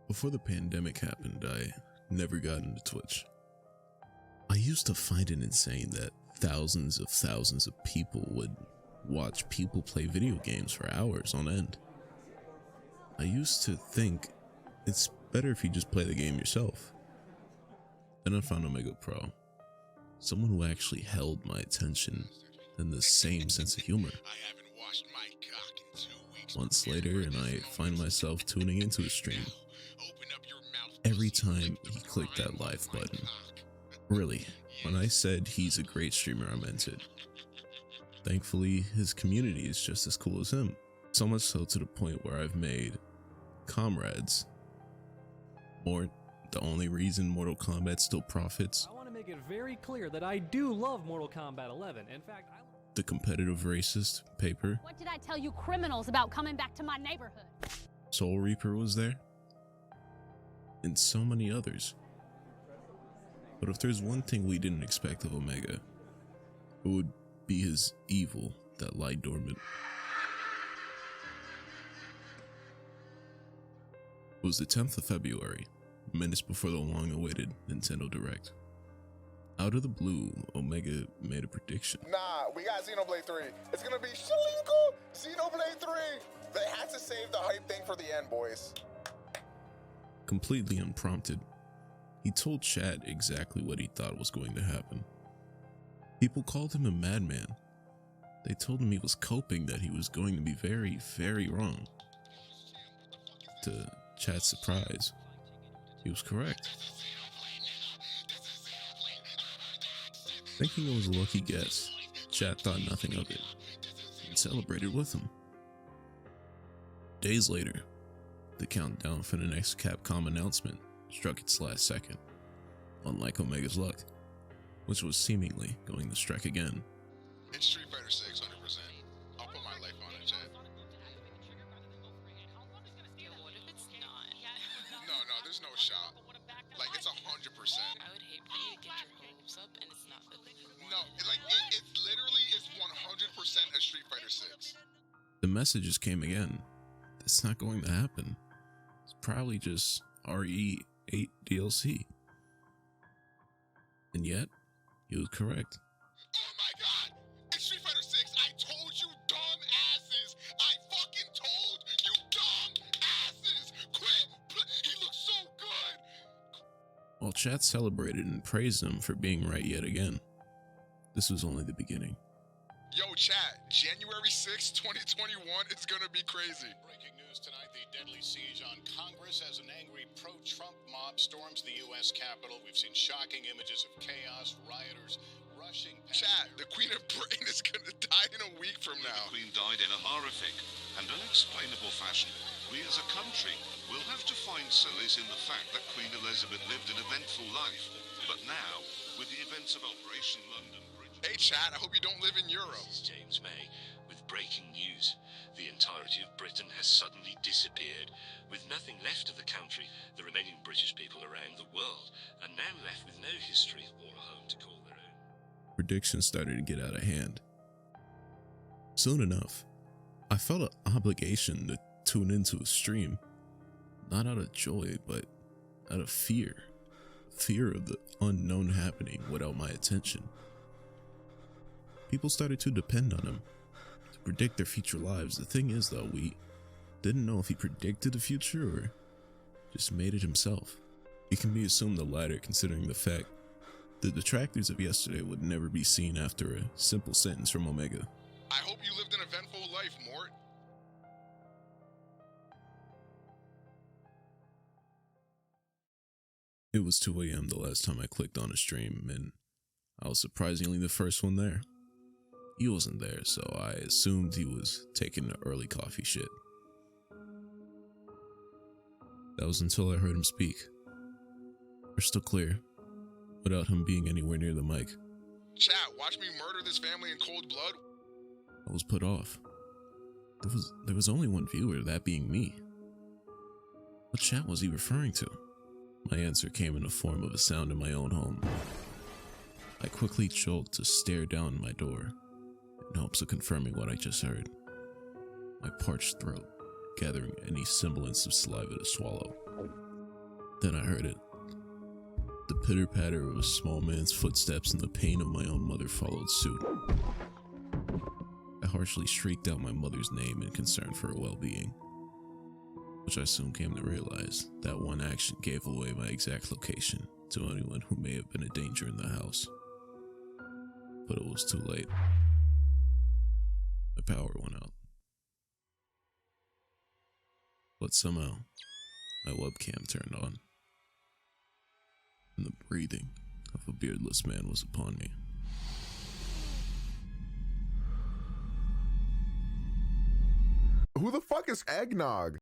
Before the pandemic happened, I never got into Twitch. I used to find it insane that thousands of people would watch people play video games for hours on end. I used to think it's better if you just play the game yourself. Then I found Omega Pro, someone who actually held my attention and the same sense of humor. Months later, and I find myself tuning into his stream. Every time he clicked that live button. Really, when I said he's a great streamer, I meant it. Thankfully, his community is just as cool as him. So much so to the point where I've made comrades. Mort, the only reason Mortal Kombat still profits. I want to make it very clear that I do love Mortal Kombat 11. In fact, The competitive racist Paper. What did I tell you criminals about coming back to my neighborhood? Soul Reaper was there. And so many others. But if there's one thing we didn't expect of Omega, it would be his evil that lie dormant. It was the 10th of February, minutes before the long-awaited Nintendo Direct. Out of the blue, Omega made a prediction. Nah, we got Xenoblade 3. It's gonna be Shalinko Xenoblade 3. They had to save the hype thing for the end, boys. Completely unprompted, he told chat exactly what he thought was going to happen. People called him a madman. They told him he was coping, that he was going to be very, very wrong. To chat's surprise, he was correct. Thinking it was a lucky guess, chat thought nothing of it and celebrated with him. Days later, the countdown for the next Capcom announcement struck its last second, unlike Omega's luck, which was seemingly going to strike again. It's Street Fighter 6, 100%. I'll put my life on it, chat. No, there's no shot. Like, it's 100%. I would hate for you to get your hopes up and it's not the thing. No, it literally is 100% a Street Fighter 6. The messages came again. That's not going to happen. It's probably just RE8 DLC. And yet, he was correct. Oh my god! It's Street Fighter 6! I told you, dumb asses! I fucking told you, dumb asses! Quit! He looks so good! While chat celebrated and praised him for being right yet again, this was only the beginning. Yo, chat, January 6, 2021, it's gonna be crazy. Breaking news tonight, the deadly siege on Congress as an angry pro-Trump mob storms the U.S. Capitol. We've seen shocking images of chaos, rioters rushing past... Chat, the Queen of Britain is gonna die in a week from now. The Queen died in a horrific and unexplainable fashion. We as a country will have to find solace in the fact that Queen Elizabeth lived an eventful life. But now, with the events of Operation London Bridge... Hey chat, I hope you don't live in Europe. This is James May with breaking news. The entirety of Britain has suddenly disappeared. With nothing left of the country, the remaining British people around the world are now left with no history or a home to call their own. Predictions started to get out of hand. Soon enough, I felt an obligation to tune into a stream. Not out of joy, but out of fear. Fear of the unknown happening without my attention. People started to depend on him to predict their future lives. The thing is though, we didn't know if he predicted the future or just made it himself. It can be assumed the latter, considering the fact the detractors of yesterday would never be seen after a simple sentence from Omega. I hope you lived an eventful life, Mort. It was 2 a.m. the last time I clicked on a stream, and I was surprisingly the first one there. He wasn't there, so I assumed he was taking an early coffee shit. That was until I heard him speak. Crystal clear, without him being anywhere near the mic. Chat, watch me murder this family in cold blood. I was put off. There was only one viewer, that being me. What chat was he referring to? My answer came in the form of a sound in my own home. I quickly jolted to stare down my door, in hopes of confirming what I just heard. My parched throat gathering any semblance of saliva to swallow. Then I heard it. The pitter-patter of a small man's footsteps and the pain of my own mother followed suit. I harshly shrieked out my mother's name in concern for her well-being, which I soon came to realize that one action gave away my exact location to anyone who may have been a danger in the house. But it was too late. My power went out. But somehow, my webcam turned on, and the breathing of a beardless man was upon me. Who the fuck is Eggnog?